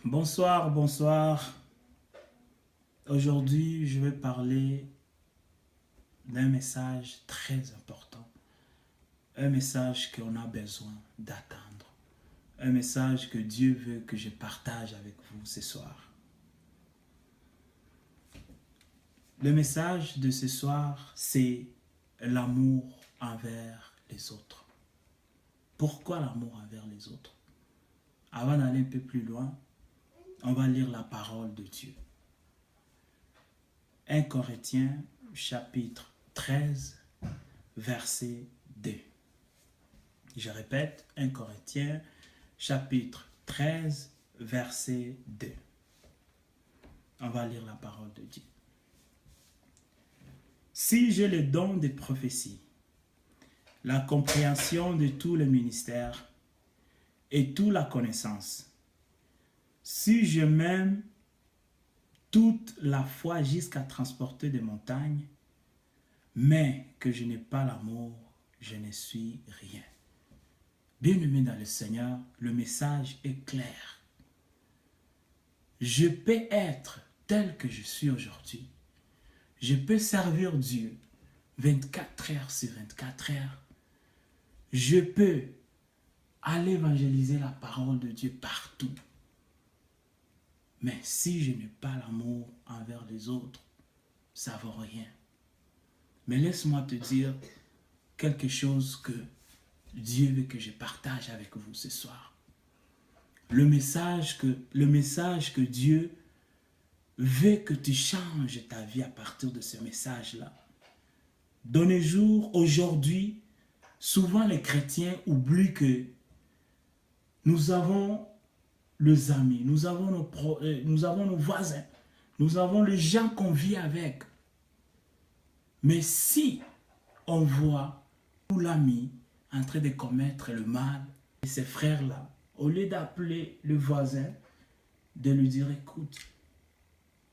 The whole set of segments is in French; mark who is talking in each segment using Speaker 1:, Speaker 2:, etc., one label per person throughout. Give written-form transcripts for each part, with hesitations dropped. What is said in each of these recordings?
Speaker 1: Bonsoir, bonsoir. Aujourd'hui, je vais parler d'un message très important. Un message qu'on a besoin d'attendre. Un message que Dieu veut que je partage avec vous ce soir. Le message de ce soir, c'est l'amour envers les autres. Pourquoi l'amour envers les autres? Avant d'aller un peu plus loin, on va lire la parole de Dieu. 1 Corinthiens, chapitre 13, verset 2. Je répète, 1 Corinthiens, chapitre 13, verset 2. On va lire la parole de Dieu. Si j'ai le don de prophétie, la compréhension de tous les ministères et toute la connaissance, si je m'aime toute la foi jusqu'à transporter des montagnes, mais que je n'ai pas l'amour, je ne suis rien. Bien-aimé dans le Seigneur, le message est clair. Je peux être tel que je suis aujourd'hui. Je peux servir Dieu 24 heures sur 24 heures. Je peux aller évangéliser la parole de Dieu partout. Mais si je n'ai pas l'amour envers les autres, ça ne vaut rien. Mais laisse-moi te dire quelque chose que Dieu veut que je partage avec vous ce soir. Le message que Dieu veut que tu changes ta vie à partir de ce message-là. De nos jours, aujourd'hui, souvent les chrétiens oublient que nous avons les amis, nous avons nos voisins, nous avons les gens qu'on vit avec. Mais si on voit l'ami en train de commettre le mal, et ces frères-là, au lieu d'appeler le voisin, de lui dire écoute,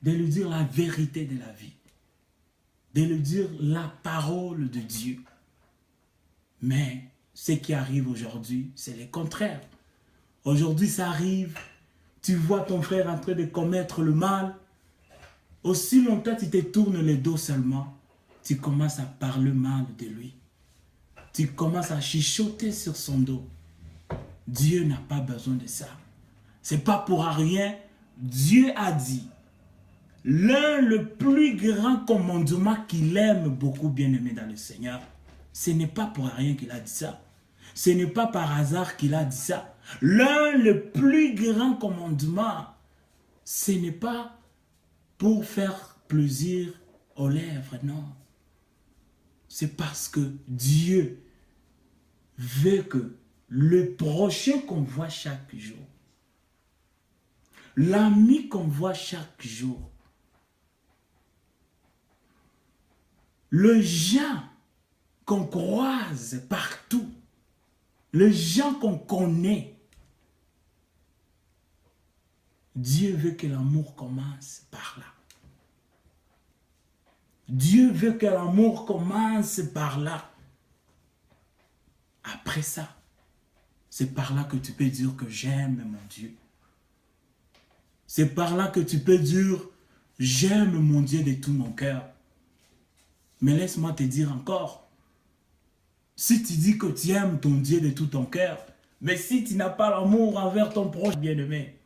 Speaker 1: de lui dire la vérité de la vie, de lui dire la parole de Dieu. Mais ce qui arrive aujourd'hui, c'est le contraire. Aujourd'hui, ça arrive, tu vois ton frère en train de commettre le mal. Aussi longtemps tu te tournes le dos seulement, tu commences à parler mal de lui. Tu commences à chuchoter sur son dos. Dieu n'a pas besoin de ça. C'est pas pour rien. Dieu a dit, l'un le plus grand commandement qu'il aime beaucoup, bien-aimé dans le Seigneur, ce n'est pas pour rien qu'il a dit ça. Ce n'est pas par hasard qu'il a dit ça. L'un le plus grand commandement, ce n'est pas pour faire plaisir aux lèvres, non. C'est parce que Dieu veut que le prochain qu'on voit chaque jour, l'ami qu'on voit chaque jour, le gens qu'on croise partout, les gens qu'on connaît, Dieu veut que l'amour commence par là. Dieu veut que l'amour commence par là. Après ça, c'est par là que tu peux dire que j'aime mon Dieu. C'est par là que tu peux dire j'aime mon Dieu de tout mon cœur. Mais laisse-moi te dire encore, si tu dis que tu aimes ton Dieu de tout ton cœur, mais si tu n'as pas l'amour envers ton proche bien-aimé,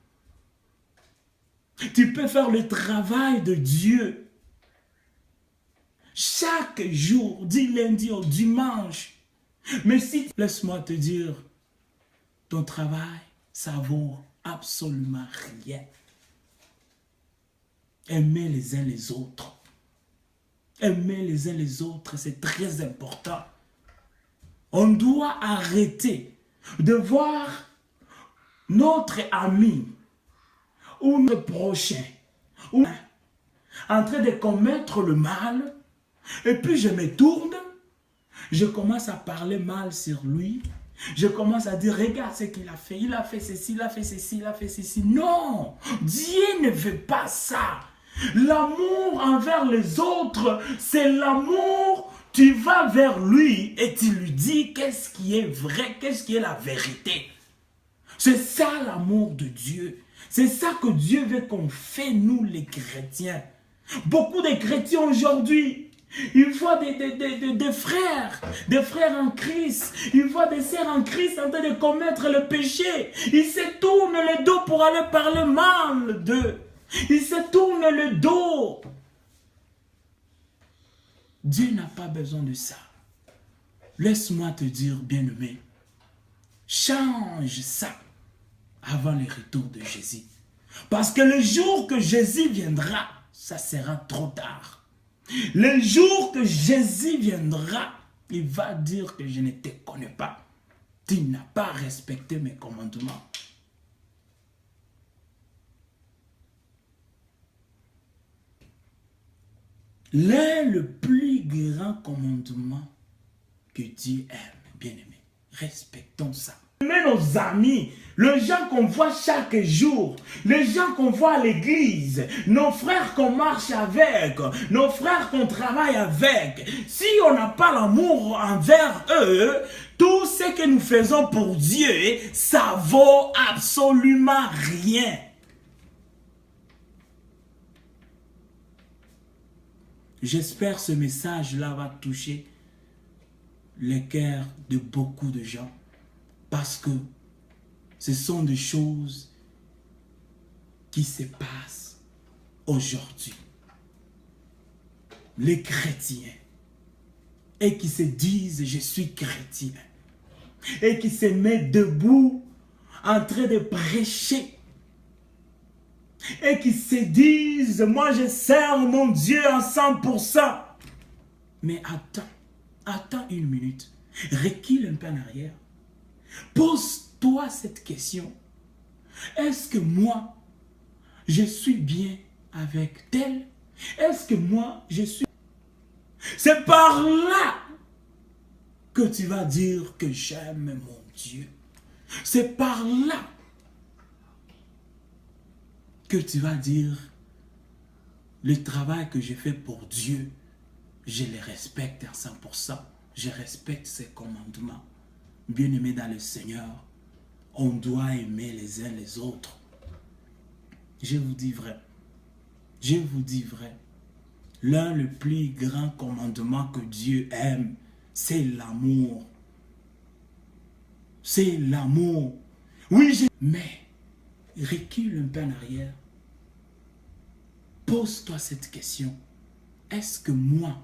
Speaker 1: tu peux faire le travail de Dieu chaque jour, du lundi au dimanche. Mais si, laisse-moi te dire, ton travail, ça vaut absolument rien. Aimer les uns les autres. Aimer les uns les autres, c'est très important. On doit arrêter de voir notre ami ou notre prochain ou en train de commettre le mal, et puis je me tourne, je commence à parler mal sur lui, je commence à dire regarde ce qu'il a fait ceci, il a fait ceci, il a fait ceci. Non, Dieu ne veut pas ça. L'amour envers les autres, c'est l'amour. Tu vas vers lui et tu lui dis qu'est-ce qui est vrai, qu'est-ce qui est la vérité. C'est ça l'amour de Dieu. C'est ça que Dieu veut qu'on fait, nous les chrétiens. Beaucoup de chrétiens aujourd'hui, ils voient des frères en Christ, ils voient des sœurs en Christ en train de commettre le péché. Ils se tournent le dos pour aller parler mal d'eux. Ils se tournent le dos. Dieu n'a pas besoin de ça. Laisse-moi te dire, bien-aimé, change ça avant le retour de Jésus. Parce que le jour que Jésus viendra, ça sera trop tard. Le jour que Jésus viendra, il va dire que je ne te connais pas. Tu n'as pas respecté mes commandements. L'un le plus grand commandement que Dieu aime, bien-aimé. Respectons ça. Mais nos amis, les gens qu'on voit chaque jour, les gens qu'on voit à l'église, nos frères qu'on marche avec, nos frères qu'on travaille avec, si on n'a pas l'amour envers eux, tout ce que nous faisons pour Dieu, ça vaut absolument rien. J'espère que ce message-là va toucher les cœurs de beaucoup de gens. Parce que ce sont des choses qui se passent aujourd'hui. Les chrétiens, et qui se disent « je suis chrétien », et qui se mettent debout en train de prêcher, et qui se disent « moi je sers mon Dieu en 100%. » Mais attends une minute, recule un peu en arrière. Pose-toi cette question. Est-ce que moi, je suis bien avec tel? Est-ce que moi, je suis... C'est par là que tu vas dire que j'aime mon Dieu. C'est par là que tu vas dire le travail que j'ai fait pour Dieu, je le respecte à 100%. Je respecte ses commandements. Bien-aimés dans le Seigneur, on doit aimer les uns les autres. Je vous dis vrai. Je vous dis vrai. L'un le plus grand commandement que Dieu aime, c'est l'amour. C'est l'amour. Oui, mais recule un peu en arrière. Pose-toi cette question. Est-ce que moi,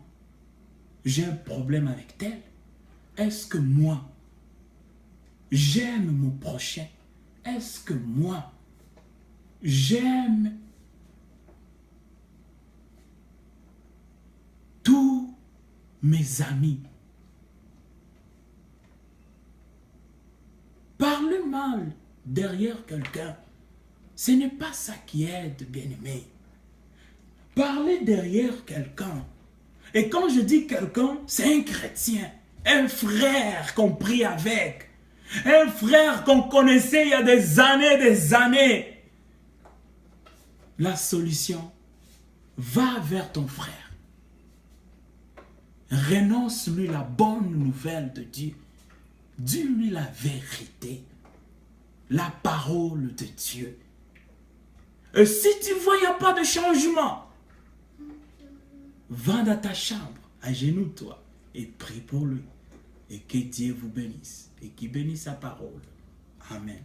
Speaker 1: j'ai un problème avec tel? Est-ce que moi, j'aime mon prochain? Est-ce que moi, j'aime tous mes amis? Parler mal derrière quelqu'un, ce n'est pas ça qui aide, bien-aimé. Parler derrière quelqu'un, et quand je dis quelqu'un, c'est un chrétien, un frère qu'on prie avec, un frère qu'on connaissait il y a des années. La solution, va vers ton frère. Renonce-lui la bonne nouvelle de Dieu. Dis-lui la vérité, la parole de Dieu. Et si tu vois qu'il n'y a pas de changement, va dans ta chambre, agenouille-toi et prie pour lui. Et que Dieu vous bénisse et qu'il bénisse sa parole. Amen.